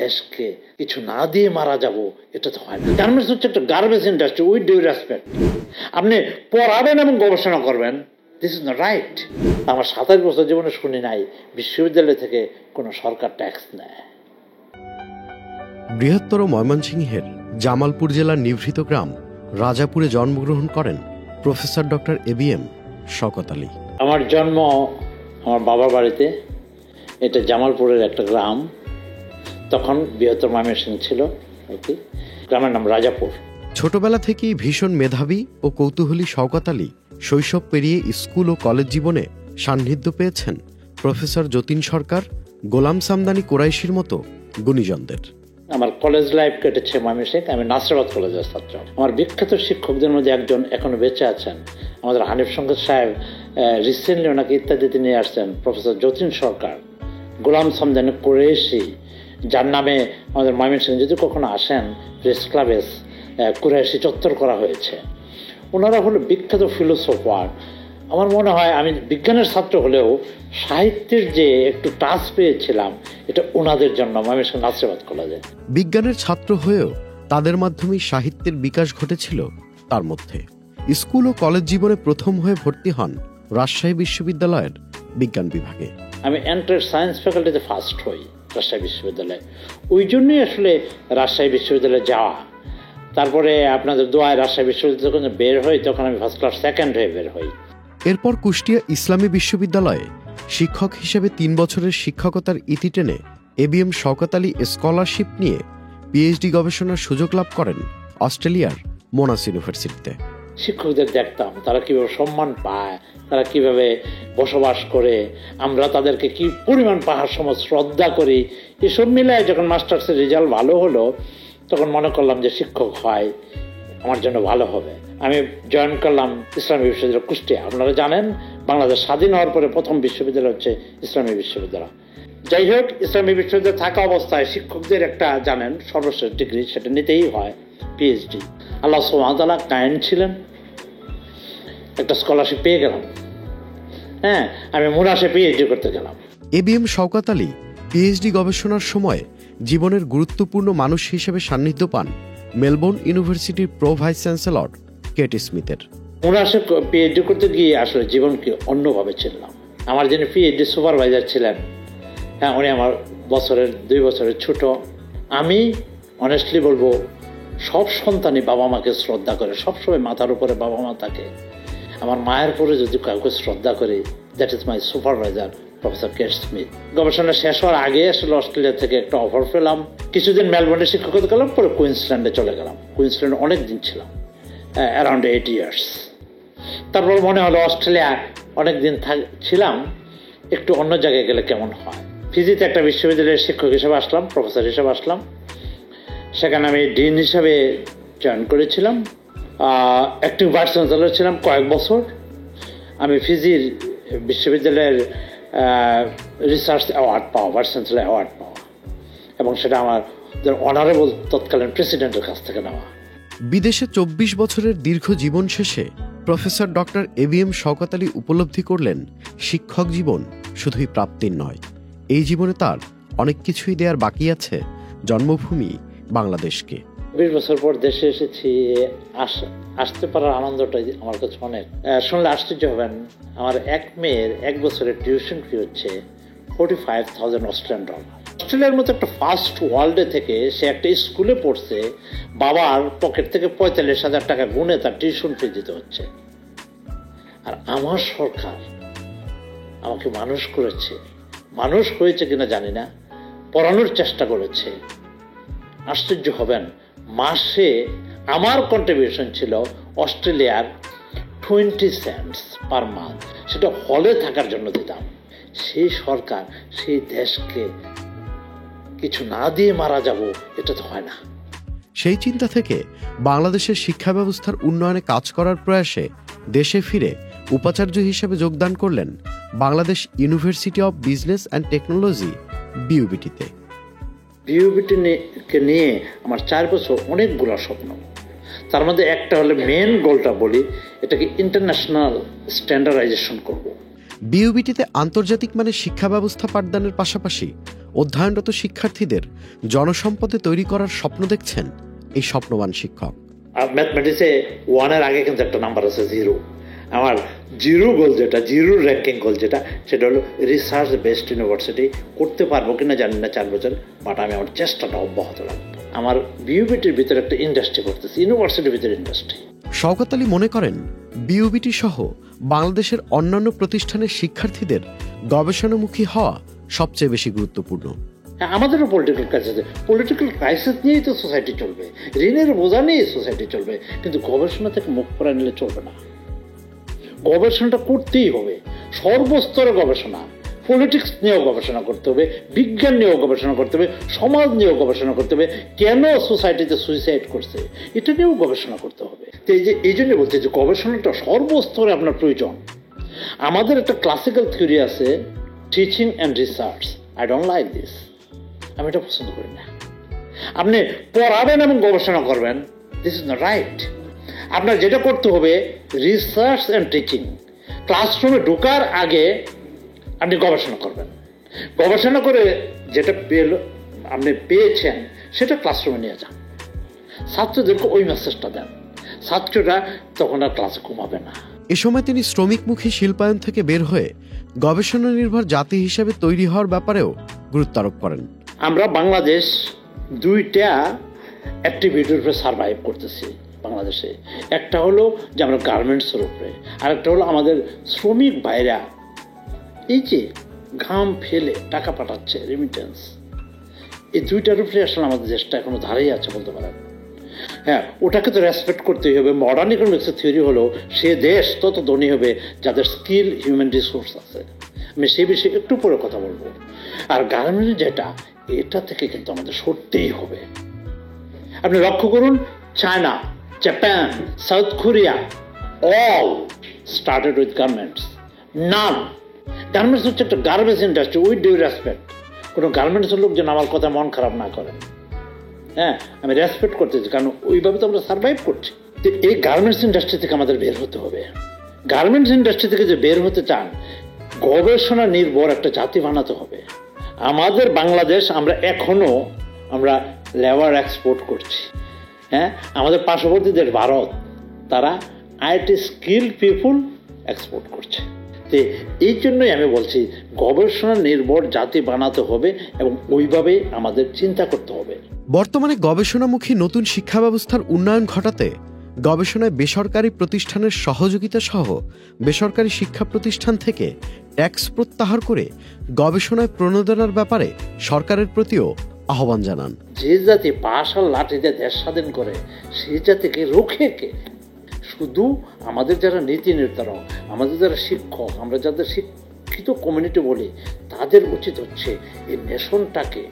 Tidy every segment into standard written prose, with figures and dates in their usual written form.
দেশকে কিছু না দিয়ে মারা যাব, এটা তো হয় না। গার্মেন্টস হচ্ছে একটা garbage industry, with due respect. আপনি পড়াবেন এবং গবেষণা করবেন, দিস ইজ নট রাইট। আমার 27 বছর জীবনে শুনি নাই বিশ্ববিদ্যালয় থেকে কোনো সরকার ট্যাক্স নেয়। বৃহত্তর ময়মনসিংহের জামালপুর জেলার নিভৃত গ্রাম রাজাপুরে জন্মগ্রহণ করেন professor doctor ABM Shawkat Ali. আমার জন্ম আমার বাবার বাড়িতে, এটা জামালপুরের একটা গ্রাম, তখন বৃহত্তর ময়মনসিংহ ছিল আর কি। গ্রামের নাম রাজাপুর। ছোটবেলা থেকেই ভীষণ মেধাবী ও কৌতূহলী শওকত আলী শৈশব পেরিয়ে স্কুল ও কলেজ জীবনে সান্নিধ্য পেয়েছেন প্রফেসর যতীন সরকার, গোলাম সামদানি কোরাইশির মতো গুণীজনদের। আমার কলেজ লাইফ কেটেছে ময়মনসিংহ, আমি নাসিরাবাদ কলেজের ছাত্র। আমার বিখ্যাত শিক্ষকদের মধ্যে একজন এখনো বেঁচে আছেন, আমাদের হানিফ শঙ্কর সাহেব, রিসেন্টলি ওনাকে ইত্যাদিতে নিয়ে আসছেন প্রফেসর যতীন সরকার, গোলাম সামদানি কুরাইশি, যার নামে আমাদের ময়মনসিংহ যদি কখনো আসেন প্রেস ক্লাবে কুরাইশি চত্বর করা হয়েছে। ওনারা হলো বিখ্যাত ফিলোসোফার। আমার মনে হয় আমি বিজ্ঞানের ছাত্র হলেও সাহিত্যের যে একটু টাচ পেয়েছিলাম, এটা ওনাদের জন্য ময়মনসিংহ নাসিরাবাদ কলেজে। বিজ্ঞানের ছাত্র হয়েও তাদের মাধ্যমেই সাহিত্যের বিকাশ ঘটেছিল তার মধ্যে। স্কুল ও কলেজ জীবনে প্রথম হয়ে ভর্তি হন রাজশাহী বিশ্ববিদ্যালয়ের বিজ্ঞান বিভাগে। আমি এন্টার সায়েন্স ফ্যাকাল্টিতে ফার্স্ট হই রাজশাহী বিশ্ববিদ্যালয়ে। ওই জন্যই আসলে রাজশাহী বিশ্ববিদ্যালয়ে যাওয়া। তারপরে আপনাদের দোয়ায় রাজশাহী বিশ্ববিদ্যালয় যখন বের হই, তখন আমি ফার্স্ট ক্লাস সেকেন্ড হয়ে বের হই। এরপর কুষ্টিয়া ইসলামী বিশ্ববিদ্যালয়ে শিক্ষক হিসেবে 3 বছরের শিক্ষকতার ইতি টেনে এবিএম শওকত আলী স্কলারশিপ নিয়ে পিএইচডি গবেষণার সুযোগ লাভ করেন অস্ট্রেলিয়ার মোনাস ইউনিভার্সিটিতে। শিক্ষকদের দেখতাম তারা কিভাবে সম্মান পায়, তারা কিভাবে বসবাস করে, আমরা তাদেরকে কি পরিমাণ পাহাড় সম শ্রদ্ধা করি। এসব মিলায় যখন মাস্টার্সের রেজাল্ট ভালো হলো, তখন মনে করলাম যে শিক্ষক হয় আমার জন্য ভালো হবে। আমি জয়েন করলাম ইসলামী বিশ্ববিদ্যালয় কুষ্টিয়া। আপনারা জানেন বাংলাদেশ স্বাধীন হওয়ার পরে প্রথম বিশ্ববিদ্যালয় হচ্ছে ইসলামী বিশ্ববিদ্যালয়। যাই হোক, ইসলামী বিশ্ববিদ্যালয়ে থাকা অবস্থায় শিক্ষকদের একটা জানেন সর্বশেষ ডিগ্রি, সেটা নিতেই হয় পিএইচডি। আল্লাহ সুবহানাহু ওয়া তাআলা কাইন্ড ছিলেন, একটা স্কলারশিপ পেয়ে গেলাম। আমি মুনাসে পিএইচডি করতে গেলাম। এবিএম শওকত আলী পিএইচডি গবেষণার সময় জীবনের গুরুত্বপূর্ণ মানুষ হিসেবে সান্নিধ্য পান মেলবোর্ন ইউনিভার্সিটির প্রো ভাইস চ্যান্সেলর কেট স্মিথের। মুনাসে পিএইচডি করতে গিয়ে আসলে জীবনকে অন্যভাবে চিনলাম। আমার যিনি পিএইচডি সুপারভাইজার ছিলেন, উনি আমার 2 বছরের ছোট। আমি অনেস্টলি বলবো, সব সন্তানই বাবা মাকে শ্রদ্ধা করে, সবসময় মাথার উপরে বাবা মা থাকে। আমার মায়ের পরে যদি কাউকে শ্রদ্ধা করি, that is my supervisor professor Kate Smith. গবেষণা শেষ হওয়ার আগে আসলে অস্ট্রেলিয়া থেকে একটা অফার পেলাম। কিছুদিন মেলবোর্নে শিক্ষকতা করলাম, পরে কুইন্সল্যান্ডে চলে গেলাম। কুইন্সল্যান্ডে অনেক দিন ছিলাম, অ্যারাউন্ড 8 ইয়ার্স। তারপর মনে হলো অস্ট্রেলিয়া অনেক দিন ছিলাম, একটু অন্য জায়গায় গেলে কেমন হয়। ফিজিতে একটা বিশ্ববিদ্যালয়ের শিক্ষক হিসেবে আসলাম, প্রফেসর হিসেবে আসলাম। সেখানে আমি ডিন হিসাবে জয়েন করেছিলাম, অ্যাক্টিভ ভাইস চ্যান্সেলর ছিলাম কয়েক বছর। আমি ফিজির বিশ্ববিদ্যালয়ের রিসার্চ অ্যাওয়ার্ড পাওয়া, ভাইস চ্যান্সেলর অ্যাওয়ার্ড পাওয়া, এবং সেটা আমার অনারেবল তৎকালীন প্রেসিডেন্টের কাছ থেকে নেওয়া। বিদেশে 24 বছরের দীর্ঘ জীবন শেষে professor doctor ABM Shawkat Ali উপলব্ধি করলেন শিক্ষক জীবন শুধুই প্রাপ্তির নয়, এই জীবনে তার অনেক কিছুই দেওয়ার বাকি আছে জন্মভূমি বাংলাদেশকে। 20 বছর পর দেশে এসেছি, আসতে পারার আনন্দটাই আমার কাছে অনেক। শুনলে আশ্চর্য হবেন, আমার এক মেয়ের 1 বছরের টিউশন ফি হচ্ছে $45,000 অস্ট্রেলিয়ান ডলার। অস্ট্রেলিয়ার মতো একটা ফার্স্ট ওয়ার্ল্ডে থেকে সে একটা স্কুলে পড়ছে, বাবার পকেট থেকে 45,000 টাকা গুনে তার টিউশন ফি দিতে হচ্ছে। আর আমার সরকার আমাকে মানুষ করেছে, মানুষ হয়েছে কিনা জানি না, পড়ানোর চেষ্টা করেছে। আশ্চর্য হবেন, মাসে আমার কন্ট্রিবিউশন ছিল অস্ট্রেলিয়ার 20 সেন্টস পার মান্থ, সেটা হলে থাকার জন্য দিতাম। সেই সরকার সেই দেশকে কিছু না দিয়ে মারা যাব, এটা তো হয় না। সেই চিন্তা থেকে বাংলাদেশের শিক্ষা ব্যবস্থার উন্নয়নে কাজ করার প্রয়াসে দেশে ফিরে উপাচার্য হিসেবে যোগদান করলেন Bangladesh university of business and technology বিইউবিটিতে। বিইউবিটিকে নিয়ে আমার 4 বছর অনেকগুলো স্বপ্ন। তার মধ্যে একটা হলে মেন গোলটা বলি, এটাকে ইন্টারন্যাশনাল স্ট্যান্ডার্ডাইজেশন করব। বিইউবিটিতে আন্তর্জাতিক মানের শিক্ষা ব্যবস্থা পাঠদানের পাশাপাশি অধ্যয়নরত শিক্ষার্থীদের জনসম্পদে তৈরি করার স্বপ্ন দেখছেন এই স্বপ্নবান শিক্ষক। ম্যাথমেটিক্সে 1-এর আগে কিন্তু একটা নাম্বার আছে 0। আমার জিরো গোল যেটা, জিরো র্যাঙ্কিং গোল যেটা, সেটা হলো রিসার্চ বেসড ইউনিভার্সিটি। করতে পারবো কিনা জানি না 4 বছর, বাট আমি আমার চেষ্টাটা অব্যাহত রাখবো। আমার বিউবিটির ভিতরে একটা ইন্ডাস্ট্রি করতেছি, ইউনিভার্সিটির ভিতরে ইন্ডাস্ট্রি। শওকত আলী মনে করেন বিউবিটি সহ বাংলাদেশের অন্যান্য প্রতিষ্ঠানের শিক্ষার্থীদের গবেষণামুখী হওয়া সবচেয়ে বেশি গুরুত্বপূর্ণ। আমাদেরও পলিটিক্যাল ক্রাইসিস, পলিটিক্যাল ক্রাইসিস নিয়েই তো সোসাইটি চলবে, ঋণের বোঝা নিয়ে সোসাইটি চলবে, কিন্তু গবেষণা থেকে মুখ করে নিলে চলবে না। গবেষণাটা করতেই হবে, সর্বস্তরে গবেষণা, পলিটিক্স নিয়েও গবেষণা করতে হবে, বিজ্ঞান নিয়েও গবেষণা করতে হবে, সমাজ নিয়েও গবেষণা করতে হবে, কেন সোসাইটিতে সুইসাইড করছে এটা নিয়েও গবেষণা করতে হবে। তো এই জন্য বলতে যে গবেষণাটা সর্বস্তরে আপনার প্রয়োজন। আমাদের একটা ক্লাসিক্যাল থিওরি আছে, teaching and research. I don't like this, আমি এটা পছন্দ করি না। আপনি পড়াবেন এবং গবেষণা করবেন, দিস ইজ নট রাইট। আপনার যেটা করতে হবে রিসার্চ অ্যান্ড টিচিং। ক্লাসরুমে ঢোকার আগে আপনি গবেষণা করবেন, গবেষণা করে যেটা আপনি পেয়েছেন সেটা ক্লাসরুমে নিয়ে যান, ছাত্রদেরকে ওই মেসেজটা দেন, ছাত্ররা তখন আর ক্লাসে ঘুমাবে না। এ সময় তিনি শ্রমিকমুখী শিল্পায়ন থেকে বের হয়ে গবেষণা নির্ভর জাতি হিসেবে তৈরি হওয়ার ব্যাপারেও গুরুত্ব আরোপ করেন। আমরা বাংলাদেশ 2টা অ্যাক্টিভিটির উপরে সার্ভাইভ করতেছি বাংলাদেশে। একটা হলো যে আমরা গার্মেন্টসের উপরে, আর একটা হলো আমাদের শ্রমিক ভাইরা এই যে ঘাম ফেলে টাকা পাঠাচ্ছে, রেমিটেন্স। এই 2টার উপরে আসলে আমাদের দেশটা এখনো দাঁড়িয়ে আছে বলতে পারেন। হ্যাঁ, ওটাকে তো রেসপেক্ট করতেই হবে। মডার্ন ইকোনমিক্সের থিওরি হলো সে দেশ তত ধনী হবে যাদের স্কিল, হিউম্যান রিসোর্স আছে। আমি সে বিষয়ে একটু পরে কথা বলবো। আর গার্মেন্ট যেটা, এটা থেকে কিন্তু আমাদের সরতেই হবে। আপনি লক্ষ্য করুন, China, Japan, South Korea, all started with garments. None, garments হচ্ছে একটা garbage industry, with due respect. কোনো গার্মেন্টসের লোক যেন আমার কথা মন খারাপ না করেন। হ্যাঁ, আমি রেসপেক্ট করতেছি, কারণ ওইভাবে তো আমরা সার্ভাইভ করছি। তো এই গার্মেন্টস ইন্ডাস্ট্রি থেকে আমাদের বের হতে হবে। গার্মেন্টস ইন্ডাস্ট্রি থেকে যে বের হতে চান, গবেষণা নির্ভর একটা জাতি বানাতে হবে। আমাদের বাংলাদেশ আমরা লেবার এক্সপোর্ট করছি। হ্যাঁ, আমাদের পার্শ্ববর্তী দেশ ভারত, তারা আইটি স্কিল পিপুল এক্সপোর্ট করছে। তো এই জন্যই আমি বলছি গবেষণা নির্ভর জাতি বানাতে হবে এবং ওইভাবেই আমাদের চিন্তা করতে হবে। বর্তমানে গবেষণামুখী নতুন শিক্ষা ব্যবস্থার উন্নয়ন ঘটাতে গবেষণায় বেসরকারি প্রতিষ্ঠানের সহযোগিতা সহ বেসরকারি শিক্ষা প্রতিষ্ঠান থেকে ট্যাক্স প্রত্যাহার করে গবেষণায় প্রণোদনার ব্যাপারে সরকারের প্রতিও আহ্বান জানান। যে জাতি পাশাল লাঠিতে দেশ স্বাধীন করে সেই জাতিকে রুখে কে? শুধু আমাদের যারা নীতি নির্ধারক, আমাদের যারা শিক্ষক, আমরা যাদের শিক্ষিত কমিউনিটি বলি, তাদের উচিত হচ্ছে এই নেশনটাকে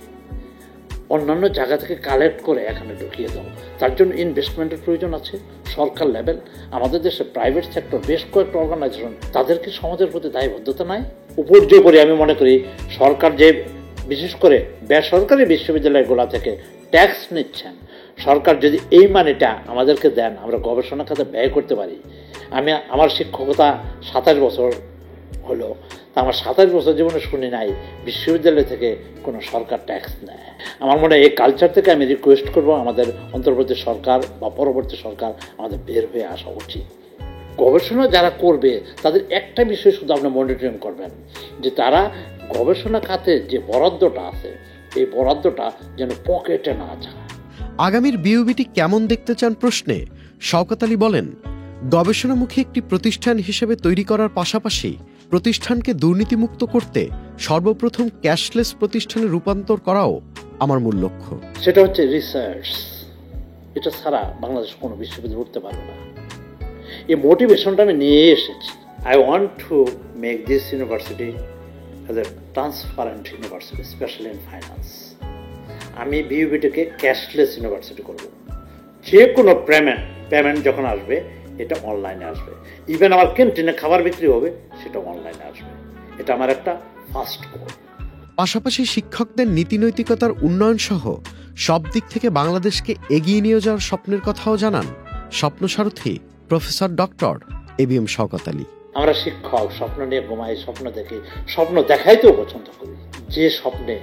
অন্যান্য জায়গা থেকে কালেক্ট করে এখানে ঢুকিয়ে দাও। তার জন্য ইনভেস্টমেন্টের প্রয়োজন আছে। সরকার লেভেল, আমাদের দেশে প্রাইভেট সেক্টর, বেশ কয়েকটা অর্গানাইজেশন, তাদেরকে সমাজের প্রতি দায়বদ্ধতা নাই। উপর্যুপরি আমি মনে করি সরকার যে বিশেষ করে বেসরকারি বিশ্ববিদ্যালয়গুলো থেকে ট্যাক্স নিচ্ছেন, সরকার যদি এই মানিটা আমাদেরকে দেন, আমরা গবেষণা খাতে ব্যয় করতে পারি। আমার শিক্ষকতা 27 বছর হলো, তা আমার 27 বছর জীবনে শুনি নাই বিশ্ববিদ্যালয় থেকে কোনো সরকার ট্যাক্স নেয়। আমার মনে হয় এই কালচার থেকে আমি রিকোয়েস্ট করব আমাদের অন্তর্বর্তী সরকার বা পরবর্তী সরকার আমাদের বের হয়ে আসা উচিত। গবেষণা যারা করবে তাদের একটা বিষয় শুধু আপনি মনিটরিং করবেন, যে তারা গবেষণা খাতে যে বরাদ্দটা আছে এই বরাদ্দটা যেন পকেটে না যায়। আগামীর বিউবিটি কেমন দেখতে চান প্রশ্নে শওকত আলী বলেন, গবেষণামুখী একটি প্রতিষ্ঠান হিসেবে তৈরি করার পাশাপাশি প্রতিষ্ঠানকে দুর্নীতিমুক্ত করতে সর্বপ্রথম ক্যাশলেস প্রতিষ্ঠানে রূপান্তর করাও আমার মূল লক্ষ্য। সেটা হচ্ছে রিসার্চ। এটা ছাড়া বাংলাদেশ কোনো বিশ্ববিদ্যালয় উঠতে পারবে না। এই মোটিভেশনটা আমি নিয়ে এসেছি। I want to make this university as a transparent university, specially in finance. আমি বিউবিটিকে ক্যাশলেস ইউনিভার্সিটি করব। যে কোনো পেমেন্ট যখন আসবে এটা অনলাইনে আসবে। ইভেন আমার ক্যান্টিনে খাবার বিক্রি হবে, সেটা অনলাইনে আসবে। এটা আমার একটা ফার্স্ট গোল। পাশাপাশি শিক্ষকদের নীতিনৈতিকতার উন্নয়ন সহ সব দিক থেকে বাংলাদেশকে এগিয়ে নিয়ে যাওয়ার স্বপ্নের কথাও জানান স্বপ্নসারথী professor doctor ABM Shawkat Ali. আমরা শিক্ষক স্বপ্ন নিয়ে ঘুমাই, স্বপ্ন দেখি, স্বপ্ন দেখাইতেও পছন্দ করি। যে স্বপ্নে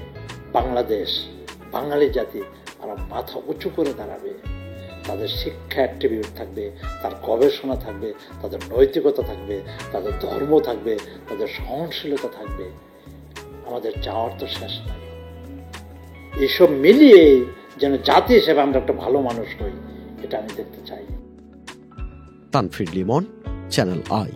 বাংলাদেশ, বাঙালি জাতি আরো মাথা উঁচু করে দাঁড়াবে। তাদের শিক্ষা অ্যাট্রিবিউট থাকবে, তার গবেষণা থাকবে, তাদের নৈতিকতা থাকবে, তাদের ধর্ম থাকবে, তাদের সহনশীলতা থাকবে। আমাদের চাওয়ার তো শেষ নাই। এসব মিলিয়ে যেন জাতি হিসেবে আমরা একটা ভালো মানুষ হই, এটা আমি দেখতে চাই। Tanfir Limon, channel I.